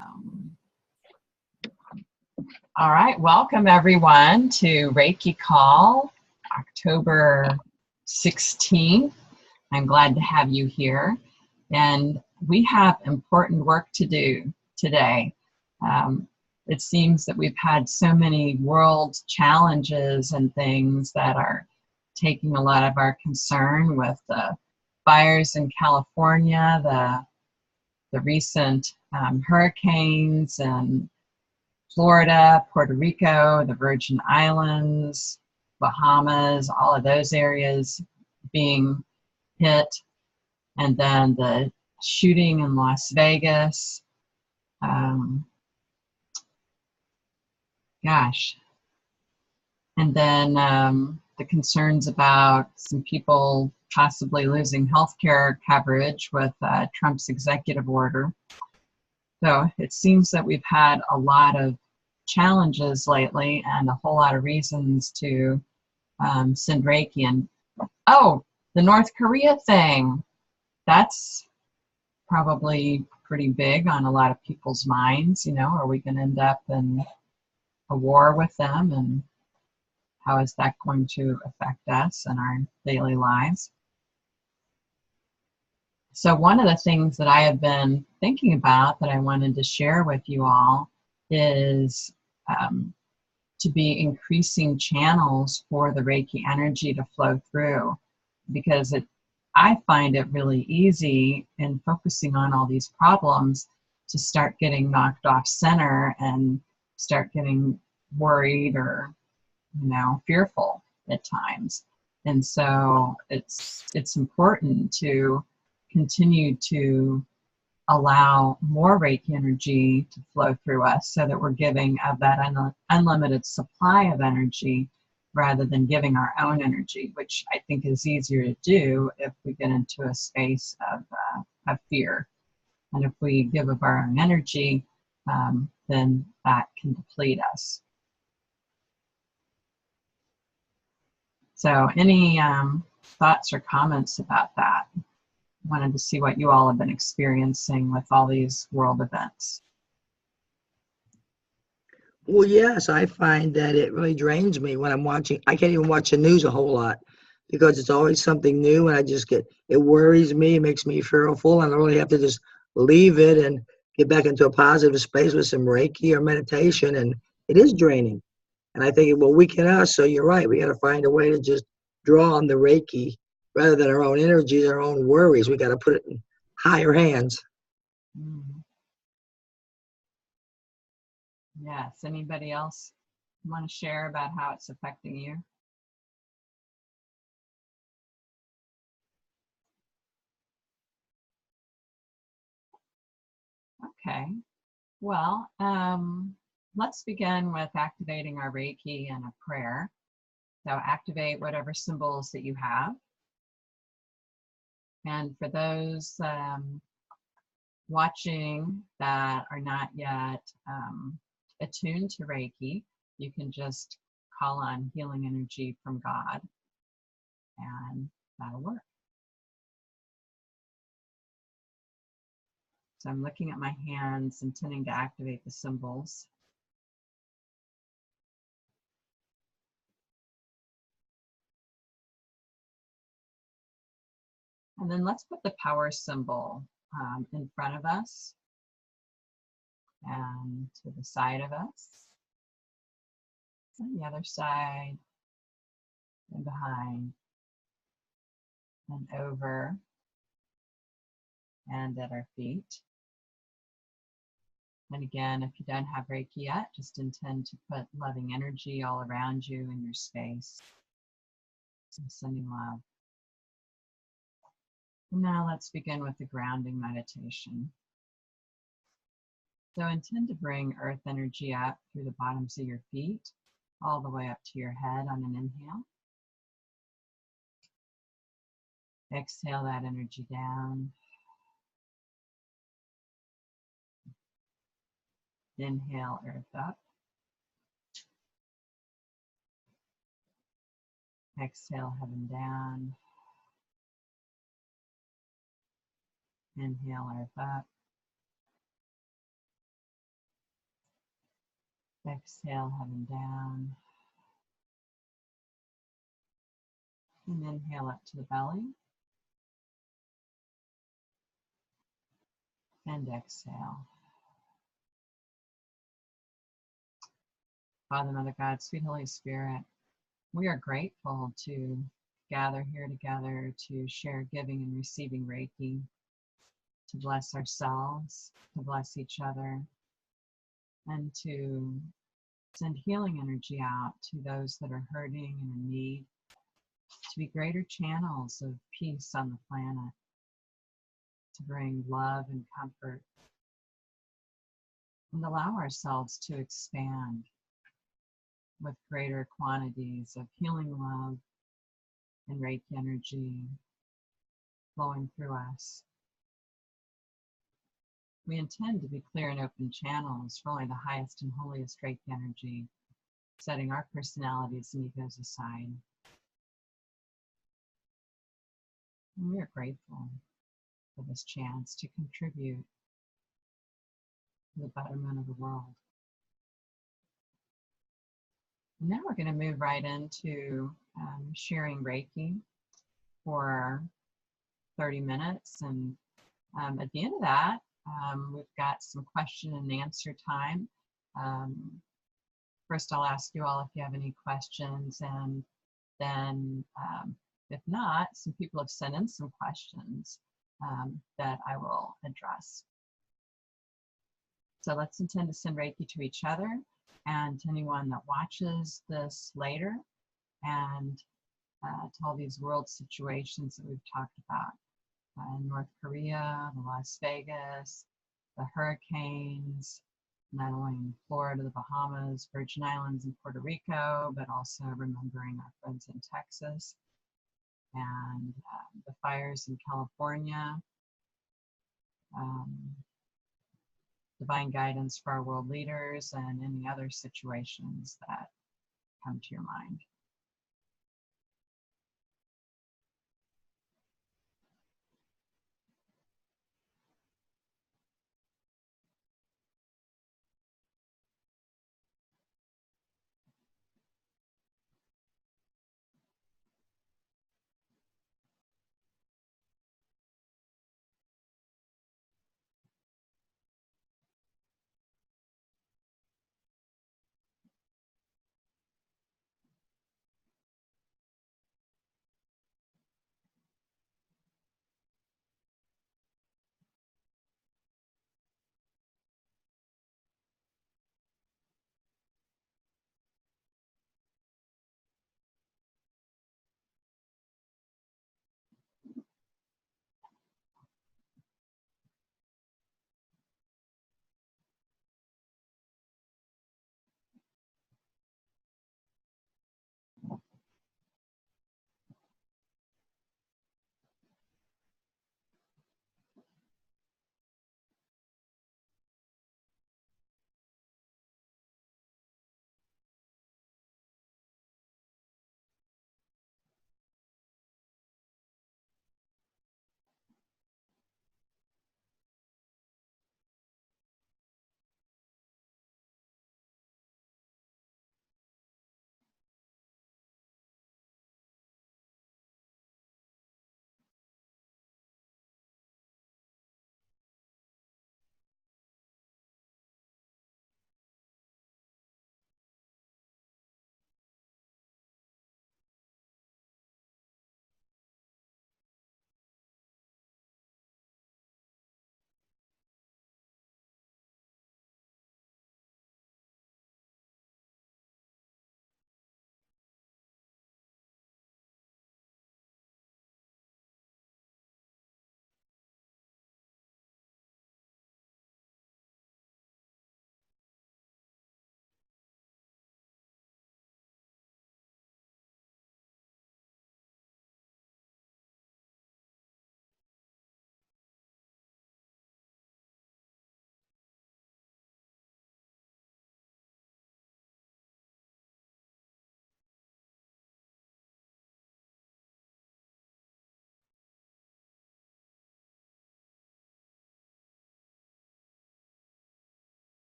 Um, all right, welcome everyone to Reiki Call, October 16th. I'm glad to have you here. And we have important work to do today. It seems that we've had so many world challenges and things that are taking a lot of our concern with the fires in California, the recent hurricanes in Florida, Puerto Rico, the Virgin Islands, Bahamas, all of those areas being hit, and then the shooting in Las Vegas. And then the concerns about some people possibly losing health care coverage with Trump's executive order. So it seems that we've had a lot of challenges lately and a whole lot of reasons to send Reiki. And oh, the North Korea thing, that's probably pretty big on a lot of people's minds. You know, are we going to end up in a war with them, and how is that going to affect us and our daily lives? So one of the things that I have been thinking about that I wanted to share with you all is to be increasing channels for the Reiki energy to flow through, because I find it really easy in focusing on all these problems to start getting knocked off center and start getting worried or, you know, fearful at times. And so it's important to continue to allow more Reiki energy to flow through us so that we're giving of that unlimited supply of energy rather than giving our own energy, which I think is easier to do if we get into a space of fear. And if we give of our own energy, then that can deplete us. So any thoughts or comments about that? Wanted to see what you all have been experiencing with all these world events. Well, yes, I find that it really drains me when I'm watching. I can't even watch the news a whole lot because it's always something new, and it worries me, it makes me fearful, and I really have to just leave it and get back into a positive space with some Reiki or meditation, and it is draining. And I think it will weaken us, so you're right. We got to find a way to just draw on the Reiki rather than our own energies, our own worries. We got to put it in higher hands. Mm-hmm. Yes. Anybody else want to share about how it's affecting you? Okay. Well, let's begin with activating our Reiki and a prayer. So activate whatever symbols that you have. And for those watching that are not yet attuned to Reiki, you can just call on healing energy from God, and that'll work. So I'm looking at my hands, intending to activate the symbols. And then let's put the power symbol in front of us and to the side of us, and the other side, and behind, and over, and at our feet. And again, if you don't have Reiki yet, just intend to put loving energy all around you in your space. So sending love. And now let's begin with the grounding meditation. So intend to bring earth energy up through the bottoms of your feet, all the way up to your head on an inhale. Exhale that energy down. Inhale earth up. Exhale heaven down. Inhale earth up. Exhale, heaven down. And inhale up to the belly. And exhale. Father, Mother, God, sweet Holy Spirit, we are grateful to gather here together to share giving and receiving Reiki, to bless ourselves, to bless each other, and to send healing energy out to those that are hurting and in need, to be greater channels of peace on the planet, to bring love and comfort, and allow ourselves to expand with greater quantities of healing love and Reiki energy flowing through us. We intend to be clear and open channels for only the highest and holiest Reiki energy, setting our personalities and egos aside. And we are grateful for this chance to contribute to the betterment of the world. And now we're going to move right into sharing Reiki for 30 minutes. And at the end of that, we've got some question and answer time. First, I'll ask you all if you have any questions, and then if not, some people have sent in some questions that I will address. So let's intend to send Reiki to each other and to anyone that watches this later, and to all these world situations that we've talked about. North Korea, Las Vegas, the hurricanes, not only in Florida, the Bahamas, Virgin Islands, and Puerto Rico, but also remembering our friends in Texas, and the fires in California. Divine guidance for our world leaders and any other situations that come to your mind.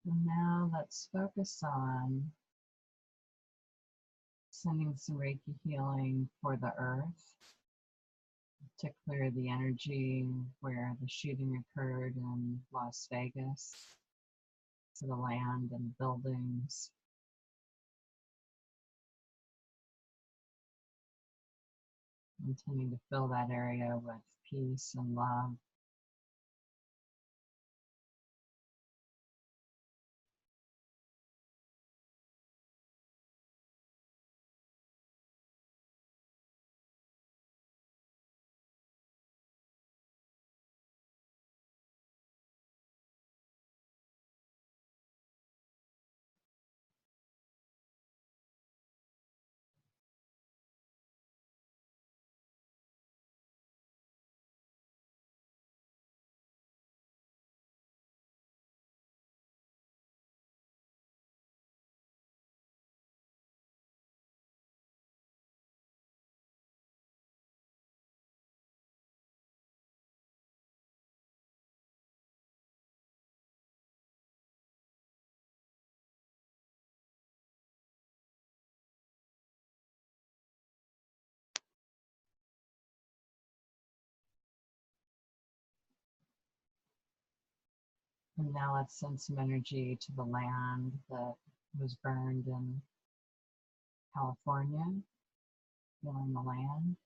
And now let's focus on sending some Reiki healing for the earth to clear the energy where the shooting occurred in Las Vegas, to the land and buildings. Intending to fill that area with peace and love. And now let's send some energy to the land that was burned in California, healing the land.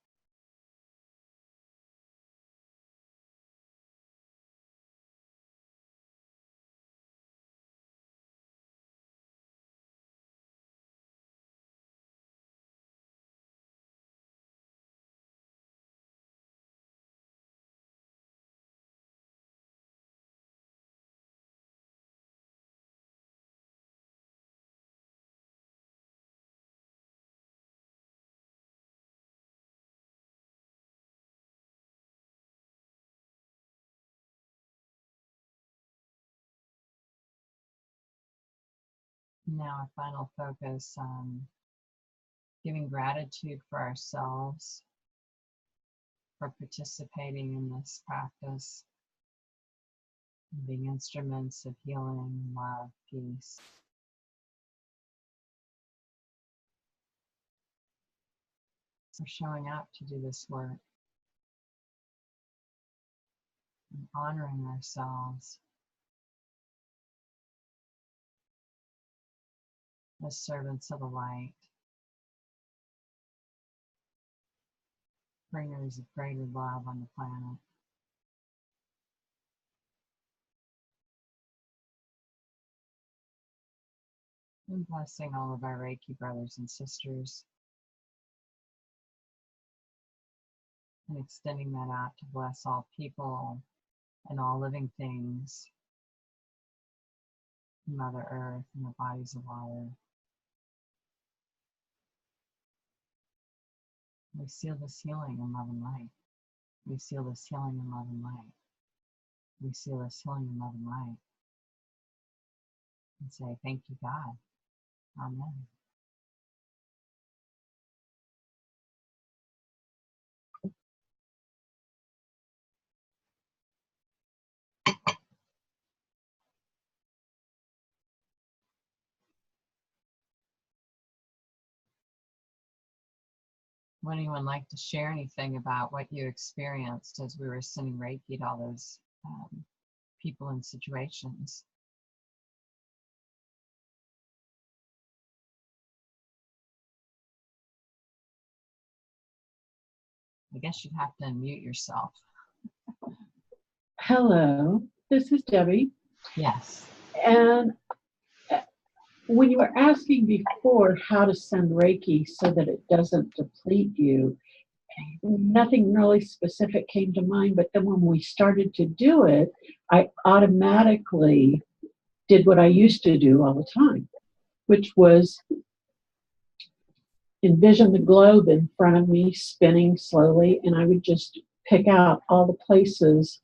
Now a final focus on giving gratitude for ourselves for participating in this practice, being instruments of healing, love, peace. For showing up to do this work and honoring ourselves as servants of the light, bringers of greater love on the planet. And blessing all of our Reiki brothers and sisters, and extending that out to bless all people and all living things, Mother Earth and the bodies of water. We seal this healing in love and light. We seal this healing in love and light. We seal this healing in love and light. And say, thank you, God. Amen. Would anyone like to share anything about what you experienced as we were sending Reiki to all those people and situations? I guess you'd have to unmute yourself. Hello, this is Debbie. Yes. And when you were asking before how to send Reiki so that it doesn't deplete you, nothing really specific came to mind. But then when we started to do it, I automatically did what I used to do all the time, which was envision the globe in front of me spinning slowly, and I would just pick out all the places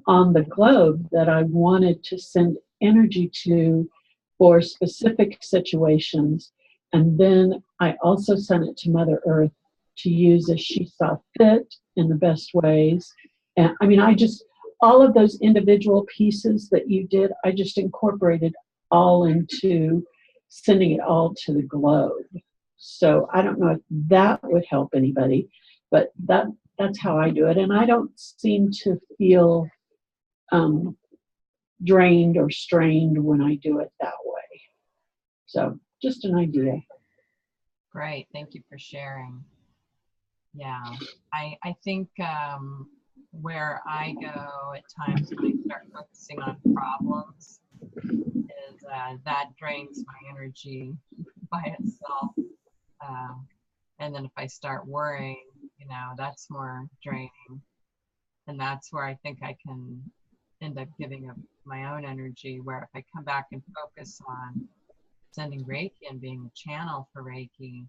on the globe that I wanted to send energy to for specific situations. And then I also sent it to Mother Earth to use as she saw fit in the best ways. And I mean, all of those individual pieces that you did, I just incorporated all into sending it all to the globe. So I don't know if that would help anybody, but that's how I do it. And I don't seem to feel drained or strained when I do it that way. So just an idea. Great. Thank you for sharing. Yeah, I think where I go at times when I start focusing on problems is that drains my energy by itself. And then if I start worrying, that's more draining. And that's where I think I can end up giving up my own energy, where if I come back and focus on sending Reiki and being a channel for Reiki,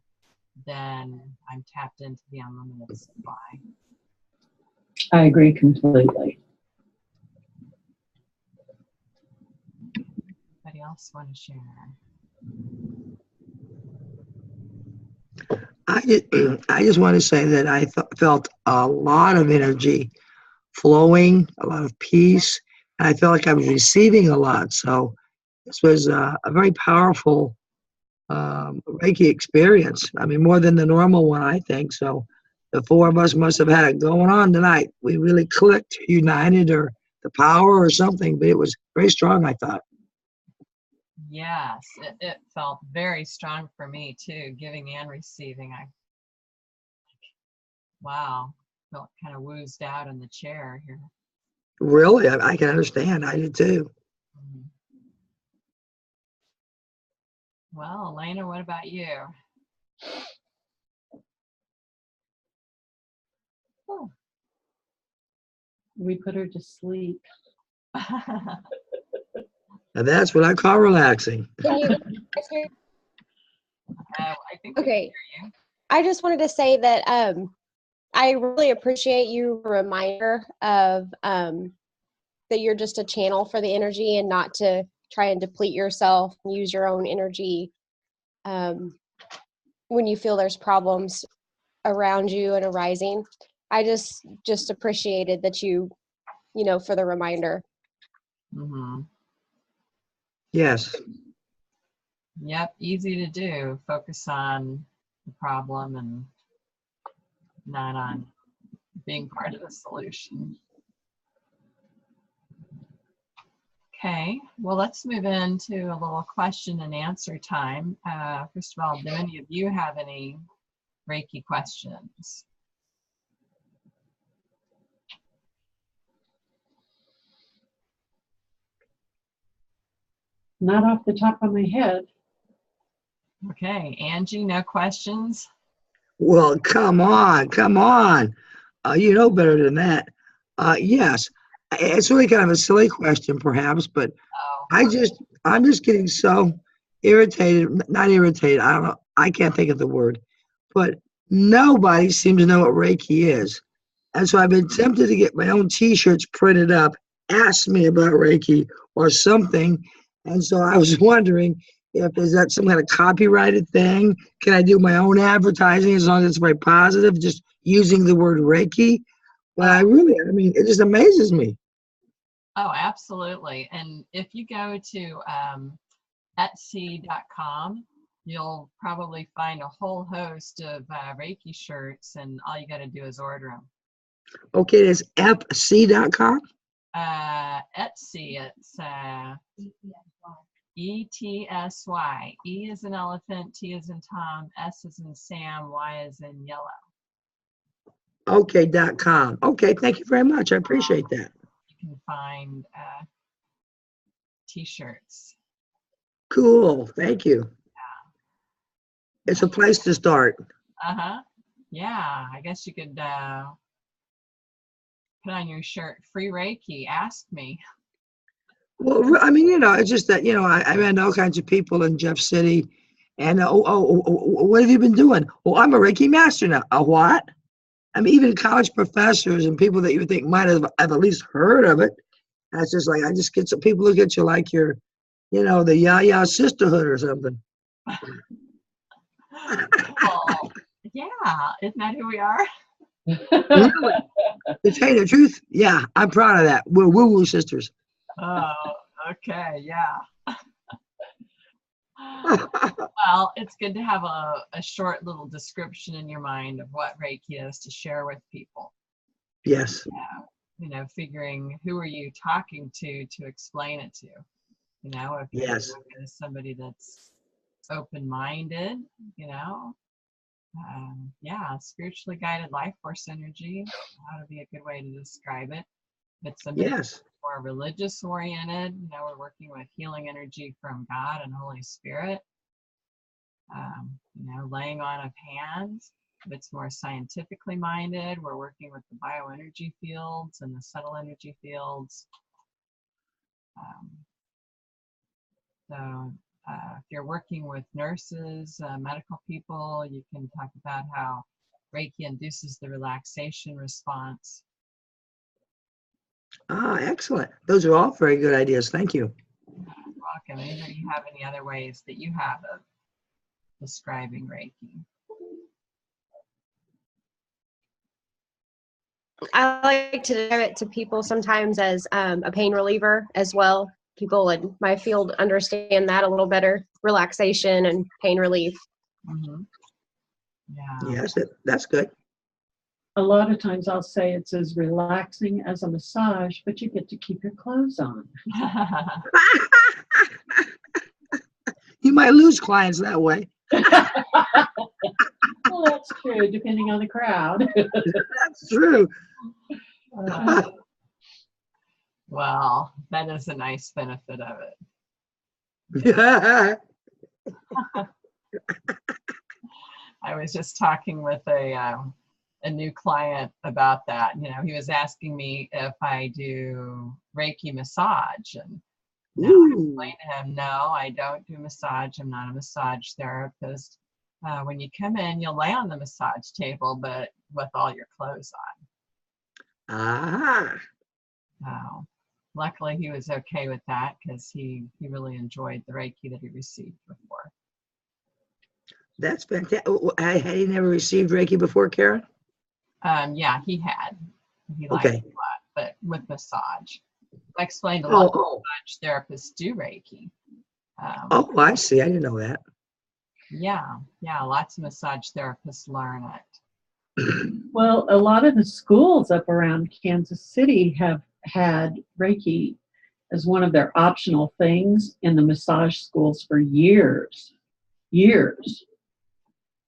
then I'm tapped into the unlimited supply. I agree completely. Anybody else want to share? I just want to say that I felt a lot of energy flowing, a lot of peace, and I felt like I was receiving a lot. So this was a very powerful Reiki experience. I mean, more than the normal one, I think. So the four of us must have had it going on tonight. We really clicked, united, or the power or something, but it was very strong, I thought. Yes, it felt very strong for me too, giving and receiving. Wow, felt kind of woozed out in the chair here. Really? I can understand. I did too. Mhm. Well, Elena, what about you? Oh. We put her to sleep. And that's what I call relaxing. Can you guys hear? I think we can Okay. hear you. I just wanted to say that I really appreciate your reminder of that you're just a channel for the energy and not to try and deplete yourself and use your own energy when you feel there's problems around you and arising. I just appreciated that you for the reminder. Mm-hmm. Yes. Yep, easy to do. Focus on the problem and not on being part of the solution. Okay, well, let's move into a little question and answer time. First of all, do any of you have any Reiki questions? Not off the top of my head. Okay, Angie, no questions? Well, come on, come on. You know better than that. Yes, it's really kind of a silly question, perhaps, but Oh, I'm just getting so irritated. Not irritated. I don't know. I can't think of the word, but nobody seems to know what Reiki is, and so I've been tempted to get my own T-shirts printed up. Ask me about Reiki or something, and so I was wondering if is that some kind of copyrighted thing? Can I do my own advertising as long as it's very positive, just using the word Reiki? But I mean, it just amazes me. oh, absolutely. And if you go to Etsy.com, you'll probably find a whole host of Reiki shirts, and all you got to do is order them. Okay, it's fc.com. Etsy, it's ETSY. E is in elephant, T is in Tom, S is in Sam, Y is in yellow. Okay.com. Okay, thank you very much. I appreciate that. You can find T-shirts. Cool. Thank you. It's a place to start. Uh-huh. Yeah, I guess you could put on your shirt, free Reiki, ask me. Well, I mean, it's just that, I met all kinds of people in Jeff City. And, what have you been doing? Well, I'm a Reiki master now. A what? I mean, even college professors and people that you would think might have at least heard of it. And it's just like, I just get some people look at you like you're, the Yaya sisterhood or something. Well, yeah, isn't that who we are? Really? To tell you the truth, yeah, I'm proud of that. We're woo-woo sisters. Oh, okay, yeah. Well, it's good to have a short little description in your mind of what Reiki is to share with people. Yes. You know, figuring who are you talking to explain it to. You know, if you're Yes. talking to somebody that's open-minded, you know, yeah, spiritually guided life force energy, that would be a good way to describe it. If it's somebody Yes. more religious oriented, you know, we're working with healing energy from God and Holy Spirit. You know, laying on of hands. If it's more scientifically minded, we're working with the bioenergy fields and the subtle energy fields. So if you're working with nurses, medical people, you can talk about how Reiki induces the relaxation response. Ah, excellent. Those are all very good ideas. Thank you. Welcome. Anybody have any other ways that you have of describing Reiki? I like to describe it to people sometimes as a pain reliever as well. People in my field understand that a little better, relaxation and pain relief. Mm-hmm. Yeah. Yes, that's good. A lot of times I'll say it's as relaxing as a massage, but you get to keep your clothes on. You might lose clients that way. Well, that's true, depending on the crowd. That's true. Well, that is a nice benefit of it. Yeah. I was just talking with a new client about that. You know, he was asking me if I do Reiki massage, and now I explained to him, no, I don't do massage. I'm not a massage therapist. When you come in, you'll lay on the massage table, but with all your clothes on. Ah. Luckily, he was okay with that because he really enjoyed the Reiki that he received before. That's fantastic. Had he never received Reiki before, Karen? Yeah, he had. He liked it a lot, but with massage. I explained a lot of massage therapists do Reiki. I see. I didn't know that. Yeah, lots of massage therapists learn it. Well, a lot of the schools up around Kansas City have had Reiki as one of their optional things in the massage schools for years. Years.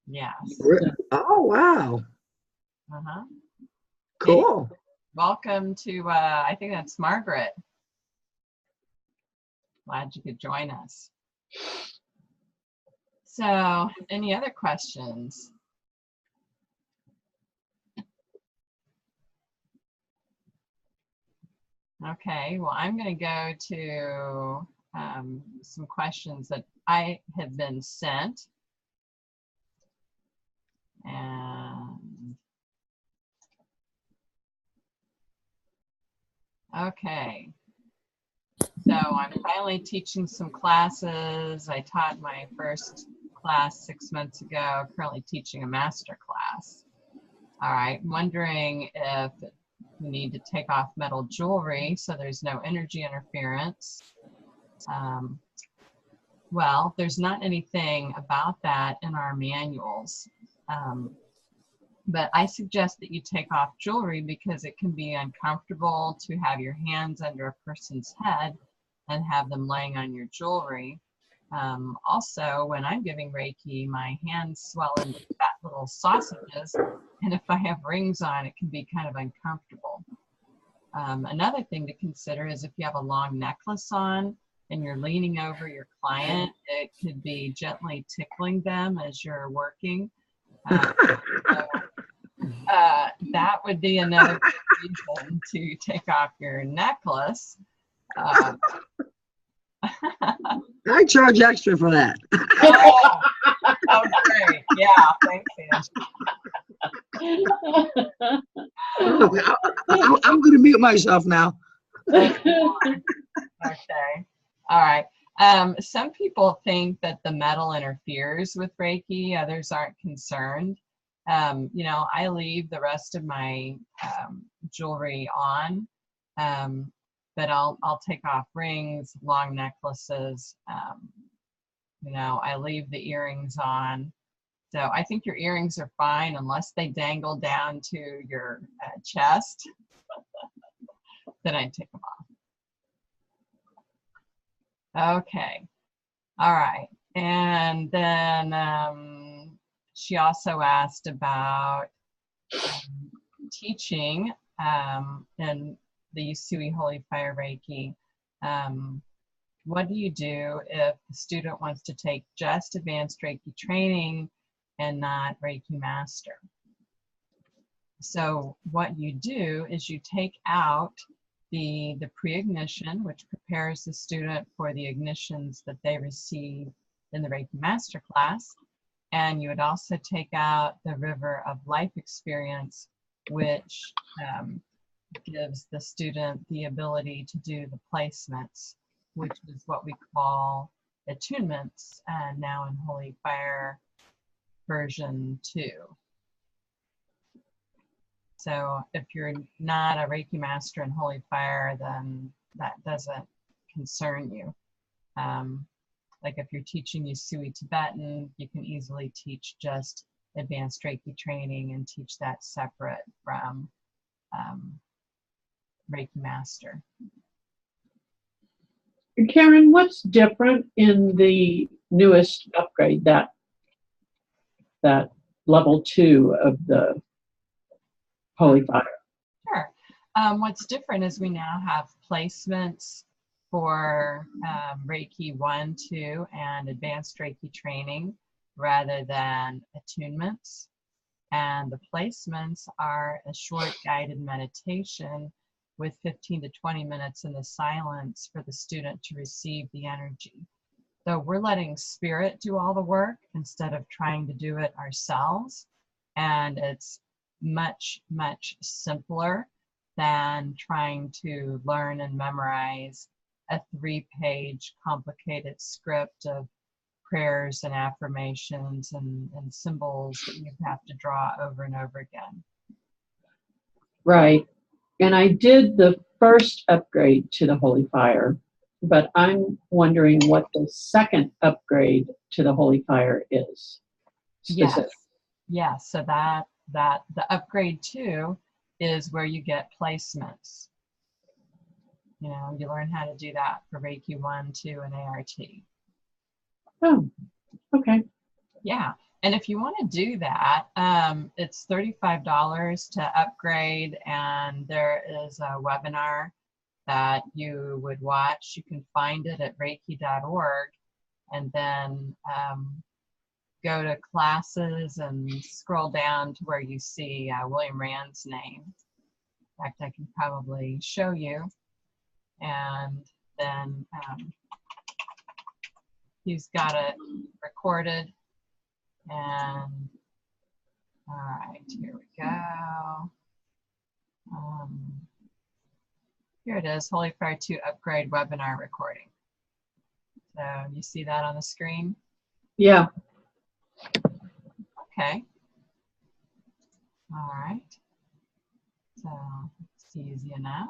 Yes. Oh, wow. Uh-huh. Cool. Hey, welcome to, I think that's Margaret. Glad you could join us. So, any other questions? Okay, well, I'm going to go to some questions that I have been sent. And okay, so I'm finally teaching some classes. I taught my first class 6 months ago, currently teaching a master class. All right, wondering if you need to take off metal jewelry so there's no energy interference. Well, there's not anything about that in our manuals. But I suggest that you take off jewelry because it can be uncomfortable to have your hands under a person's head and have them laying on your jewelry. Also, when I'm giving Reiki, my hands swell into fat little sausages, and if I have rings on, it can be kind of uncomfortable. Another thing to consider is if you have a long necklace on and you're leaning over your client, it could be gently tickling them as you're working. That would be another reason to take off your necklace. I charge extra for that. Oh, great. Yeah, thanks, I'm going to mute myself now. Okay. All right. Some people think that the metal interferes with Reiki. Others aren't concerned. You know, I leave the rest of my jewelry on, but I'll take off rings, long necklaces. You know, I leave the earrings on. So I think your earrings are fine unless they dangle down to your chest. Then I take them off. Okay. All right. And then she also asked about teaching in the Usui Holy Fire Reiki. What do you do if the student wants to take just advanced Reiki training and not Reiki Master? So what you do is you take out the pre-ignition, which prepares the student for the ignitions that they receive in the Reiki Master class. And you would also take out the River of Life experience, which gives the student the ability to do the placements, which is what we call attunements, and now in Holy Fire version 2. So if you're not a Reiki Master in Holy Fire, then that doesn't concern you. Like if you're teaching Usui Tibetan, you can easily teach just advanced Reiki training and teach that separate from Reiki Master. Karen, what's different in the newest upgrade, that level 2 of the Holy Fire? Sure. What's different is we now have placements for Reiki 1, 2, and advanced Reiki training rather than attunements. And the placements are a short guided meditation with 15 to 20 minutes in the silence for the student to receive the energy. So we're letting spirit do all the work instead of trying to do it ourselves. And it's much, much simpler than trying to learn and memorize a 3-page complicated script of prayers and affirmations and symbols that you have to draw over and over again. Right. And I did the first upgrade to the Holy Fire, but I'm wondering what the second upgrade to the Holy Fire is. Specific. Yes. So that the upgrade 2 is where you get placements. You know, you learn how to do that for Reiki 1, 2, and ART. Oh, okay. Yeah. And if you want to do that, it's $35 to upgrade, and there is a webinar that you would watch. You can find it at reiki.org, and then go to classes and scroll down to where you see William Rand's name. In fact, I can probably show you. And then he's got it recorded. And all right, here we go. Here it is, Holy Fire 2 Upgrade Webinar Recording. So you see that on the screen? Yeah. Okay. All right. So it's easy enough.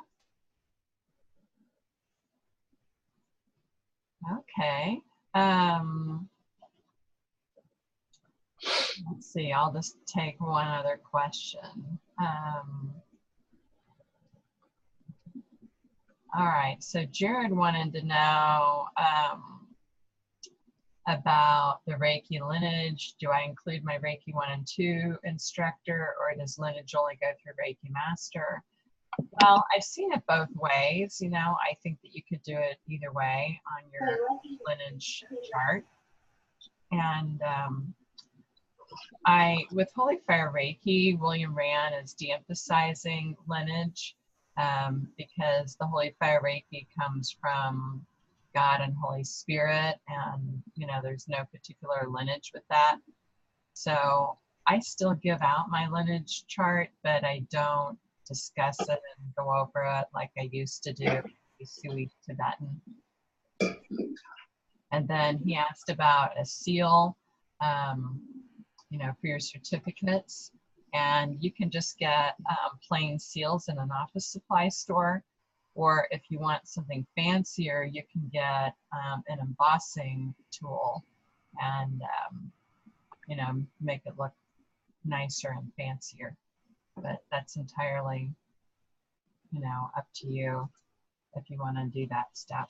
Okay. Let's see, I'll just take one other question. All right, so Jared wanted to know about the Reiki lineage. Do I include my Reiki 1 and 2 instructor, or does lineage only go through Reiki Master? Well, I've seen it both ways. You know, I think that you could do it either way on your lineage chart. And with Holy Fire Reiki, William Rand is de-emphasizing lineage because the Holy Fire Reiki comes from God and Holy Spirit, and you know, there's no particular lineage with that. So I still give out my lineage chart, but I don't discuss it and go over it like I used to do Usui Tibetan. And then he asked about a seal. for your certificates. And you can just get plain seals in an office supply store. Or if you want something fancier, you can get an embossing tool and, make it look nicer and fancier. But that's entirely, up to you if you want to do that step.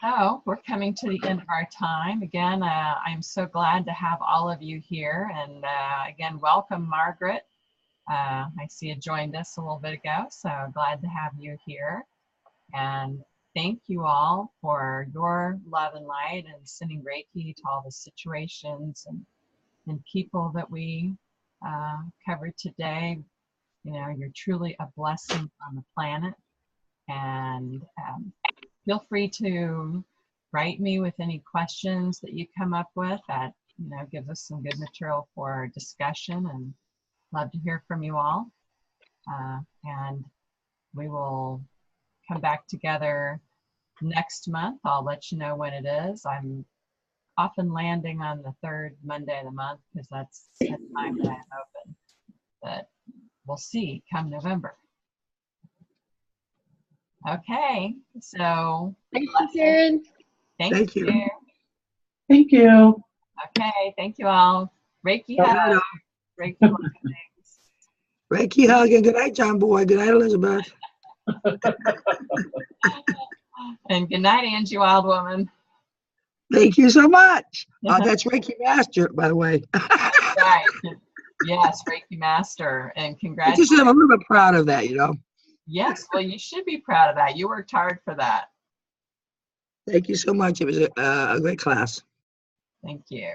So we're coming to the end of our time. Again, I'm so glad to have all of you here. And again, welcome, Margaret. I see you joined us a little bit ago, so glad to have you here. And thank you all for your love and light and sending Reiki to all the situations and people that we covered today. You're truly a blessing on the planet. And feel free to write me with any questions that you come up with. That gives us some good material for discussion, and love to hear from you all. And we will come back together next month. I'll let you know when it is. I'm often landing on the third Monday of the month because that's the time that I'm open. But we'll see come November. Okay, so Thank you, Karen. Thank you. Thank you. Okay, thank you all. Reiki Good hug. night, Reiki blessings. Reiki hug and good night, John Boy. Good night, Elizabeth. And good night, Angie Wildwoman. Thank you so much. That's Reiki Master, by the way. Right. Yes, Reiki Master. And I'm congratulations. a little bit proud of that, Yes, well, you should be proud of that. You worked hard for that. Thank you so much. It was a great class. Thank you.